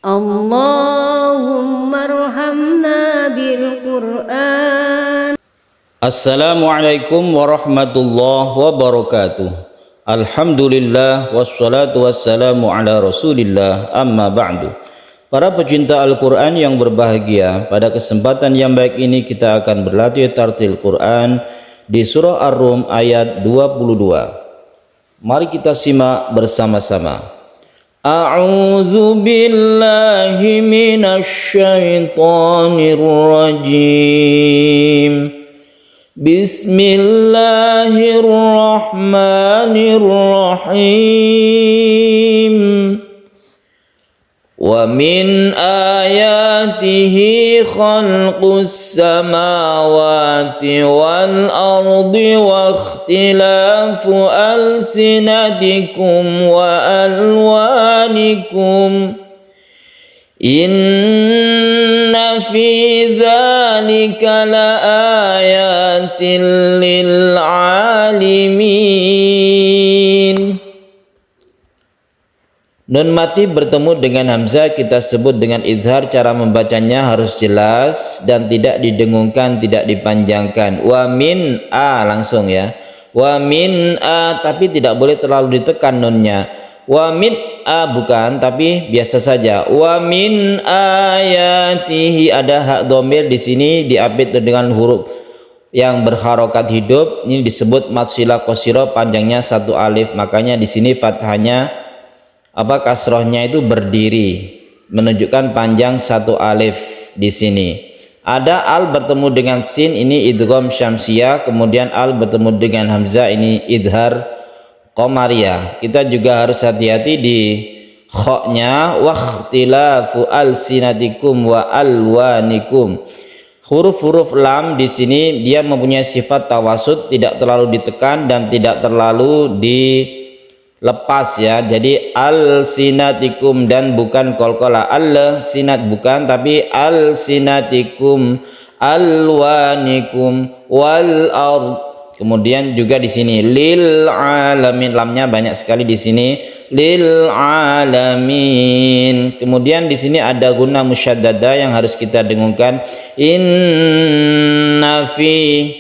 Allahumma arhamna bil Qur'an. Assalamualaikum warahmatullahi wabarakatuh. Alhamdulillah wassalatu wassalamu ala rasulillah, amma ba'du. Para pecinta Al-Quran yang berbahagia, pada kesempatan yang baik ini kita akan berlatih tartil Quran di surah Ar-Rum ayat 22. Mari kita simak bersama-sama. A'udzu billahi minasy syaithanir rajim. Bismillahirrahmanirrahim. Wa min ayatihi khalqus samawati wal ardi wa ikhtilafu alsinatikum wa alwanikum. Inna fi dzalika laayatin lil alimin. Nun mati bertemu dengan hamzah kita sebut dengan idhar. Cara membacanya harus jelas dan tidak didengungkan, tidak dipanjangkan. Wa min a langsung ya. Wa min a, tapi tidak boleh terlalu ditekan nunnya. Wa min a bukan, tapi biasa saja. Wa min ayatihi, ada hak dhamir di sini diapit dengan huruf yang berharokat hidup. Ini disebut mad silah qasirah, panjangnya satu alif. Makanya di sini fathahnya kasrohnya itu berdiri, menunjukkan panjang satu alif di sini. Ada al bertemu dengan sin, ini idgham syamsiyah. Kemudian al bertemu dengan hamzah, ini idhar qamariyah. Kita juga harus hati-hati di khoknya. Wakhtilafu alsinatikum wa alwanikum. Huruf-huruf lam di sini dia mempunyai sifat tawasud, tidak terlalu ditekan dan tidak terlalu dilepas ya. Jadi al-sinatikum dan bukan qalqalah. Al-sinat bukan, tapi al-sinatikum, alwanikum, wal ard. Kemudian juga di sini lil alamin, lamnya banyak sekali di sini, lil alamin. Kemudian di sini ada guna musyaddadah yang harus kita dengungkan, inna fi.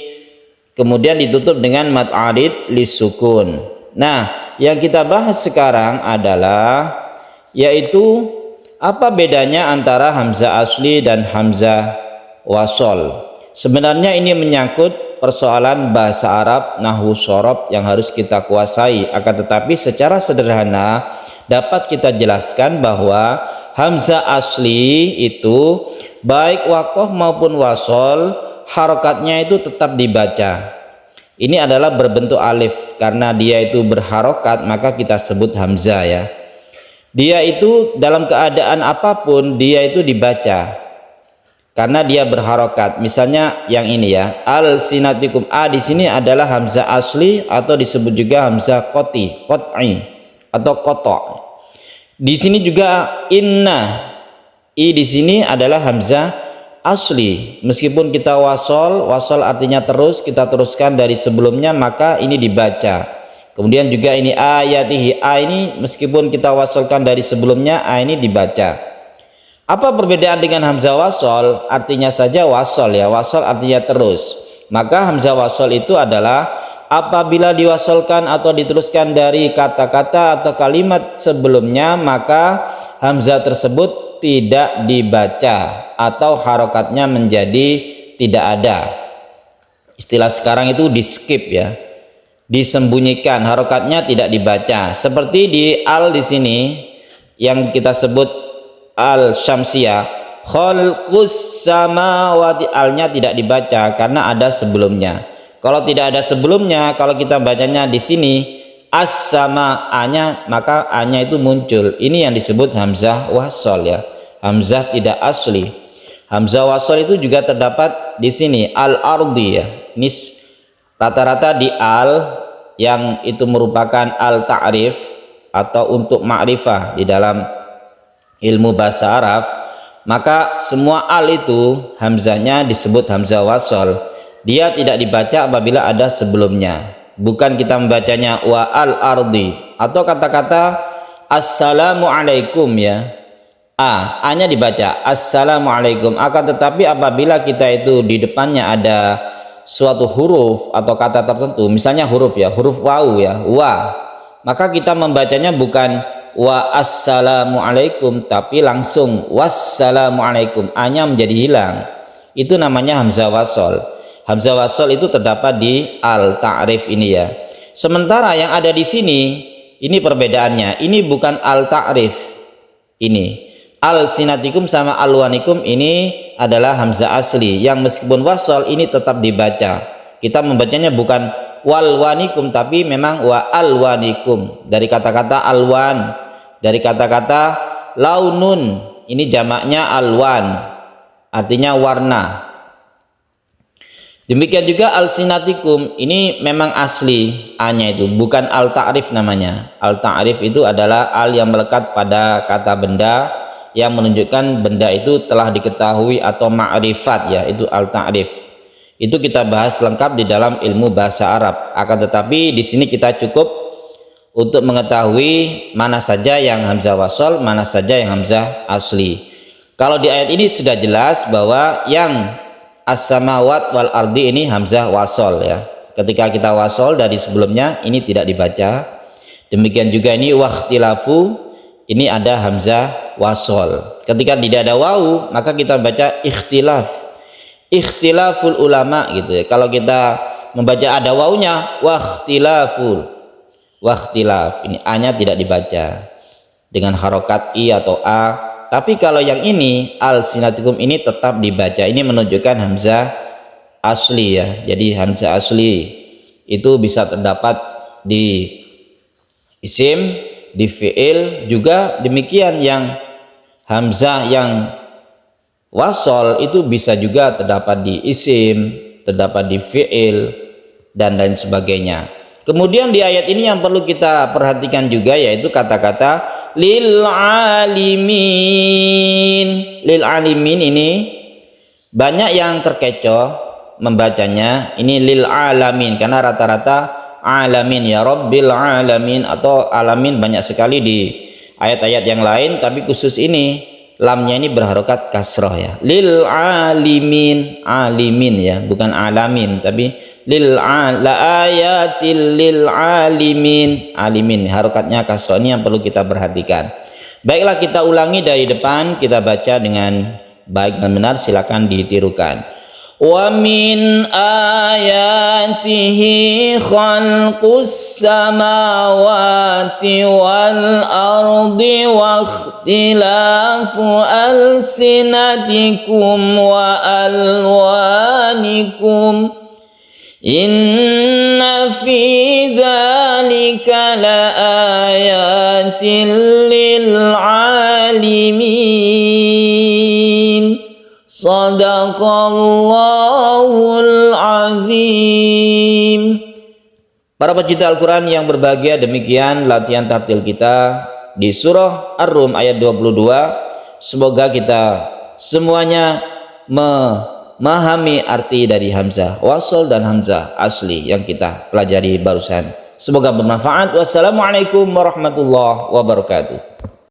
Kemudian ditutup dengan mad arid lisukun. Nah, yang kita bahas sekarang adalah yaitu apa bedanya antara hamzah asli dan hamzah wasol. Sebenarnya ini menyangkut persoalan bahasa Arab, nahwu shorob yang harus kita kuasai. Akan tetapi secara sederhana dapat kita jelaskan bahwa hamzah asli itu baik waqaf maupun wasol, harokatnya itu tetap dibaca. Ini adalah berbentuk alif, karena dia itu berharokat maka kita sebut hamzah ya. Dia itu dalam keadaan apapun dia itu dibaca karena dia berharokat. Misalnya yang ini ya, al-sinatikum, a di sini adalah hamzah asli atau disebut juga hamzah qati, qat'i atau qata'. Di sini juga inna, i di sini adalah hamzah asli. Meskipun kita wasol artinya terus, kita teruskan dari sebelumnya, maka ini dibaca. Kemudian juga ini ayatihi, a ini meskipun kita wasolkan dari sebelumnya, a ini dibaca. Apa perbedaan dengan hamzah wasol? Artinya saja wasol ya, wasol artinya terus. Maka hamzah wasol itu adalah apabila diwasolkan atau diteruskan dari kata-kata atau kalimat sebelumnya, maka hamzah tersebut tidak dibaca atau harokatnya menjadi tidak ada. Istilah sekarang itu di skip ya, disembunyikan, harokatnya tidak dibaca. Seperti di al di sini yang kita sebut al-syamsiyah, khalqus samawati, alnya tidak dibaca karena ada sebelumnya. Kalau tidak ada sebelumnya, kalau kita bacanya di sini as-sama, a-nya, maka a-nya itu muncul. Ini yang disebut hamzah wasol ya, hamzah tidak asli. Hamzah wasol itu juga terdapat di sini al-ardi ya. Ini rata-rata di al yang itu merupakan al-ta'rif atau untuk ma'rifah di dalam ilmu bahasa Arab, maka semua al itu hamzahnya disebut hamzah wasol. Dia tidak dibaca apabila ada sebelumnya. Bukan kita membacanya wa al ardi atau kata-kata assalamualaikum ya. A-nya dibaca assalamualaikum. Akan tetapi apabila kita itu di depannya ada suatu huruf atau kata tertentu, misalnya huruf waw wa, maka kita membacanya bukan wa assalamualaikum tapi langsung wassalamualaikum, A-nya menjadi hilang. Itu namanya hamzah wasol. Hamzah wasol itu terdapat di al-ta'rif ini ya. Sementara yang ada di sini, ini perbedaannya. Ini bukan al-ta'rif. Ini al-sinatikum sama alwanikum ini adalah hamzah asli yang meskipun wasol ini tetap dibaca. Kita membacanya bukan walwanikum tapi memang wa alwanikum. Dari kata-kata alwan, dari kata-kata launun, ini jamaknya alwan, artinya warna. Demikian juga al-sinatikum ini memang asli A-nya itu bukan al-ta'rif namanya. Al-ta'rif itu adalah al yang melekat pada kata benda yang menunjukkan benda itu telah diketahui atau ma'rifat ya, itu al-ta'rif. Itu kita bahas lengkap di dalam ilmu bahasa Arab. Akan tetapi di sini kita cukup untuk mengetahui mana saja yang hamzah wasol, mana saja yang hamzah asli. Kalau di ayat ini sudah jelas bahwa yang as-samawat wal ardi ini hamzah wasol ya. Ketika kita wasol dari sebelumnya ini tidak dibaca. Demikian juga ini wakhtilafu, ini ada hamzah wasol. Ketika tidak ada wawu maka kita baca ikhtilaf, ikhtilaful ulama gitu ya. Kalau kita membaca ada wawunya wakhtilaful, wakhtilaf, ini A-nya tidak dibaca dengan harokat I atau A. Tapi kalau yang ini al-sinatikum ini tetap dibaca. Ini menunjukkan hamzah asli ya. Jadi hamzah asli itu bisa terdapat di isim, di fi'il, juga demikian yang hamzah yang wasol itu bisa juga terdapat di isim, terdapat di fi'il dan lain sebagainya. Kemudian di ayat ini yang perlu kita perhatikan juga yaitu kata-kata lil alimin. Lil alimin ini banyak yang terkecoh membacanya ini lil alamin karena rata-rata alamin ya rabbil alamin atau alamin banyak sekali di ayat-ayat yang lain, tapi khusus ini lamnya ini berharokat kasroh ya. Lil alimin, alimin ya, bukan alamin tapi lil ayatil lil alimin, alimin harokatnya kasroh. Ini yang perlu kita perhatikan. Baiklah, kita ulangi dari depan, kita baca dengan baik dan benar, silakan ditirukan. Wa min ayatihi khalqus samawati wal ardi wa ikhtilafu alsinatikum wa alwanikum inna fi dzalika laayatin lil alimin. Sadaqallahul azim. Para pecinta Al-Quran yang berbahagia, demikian latihan tartil kita di surah Ar-Rum ayat 22. Semoga kita semuanya memahami arti dari hamzah wasol dan hamzah asli yang kita pelajari barusan. Semoga bermanfaat. Wassalamualaikum warahmatullahi wabarakatuh.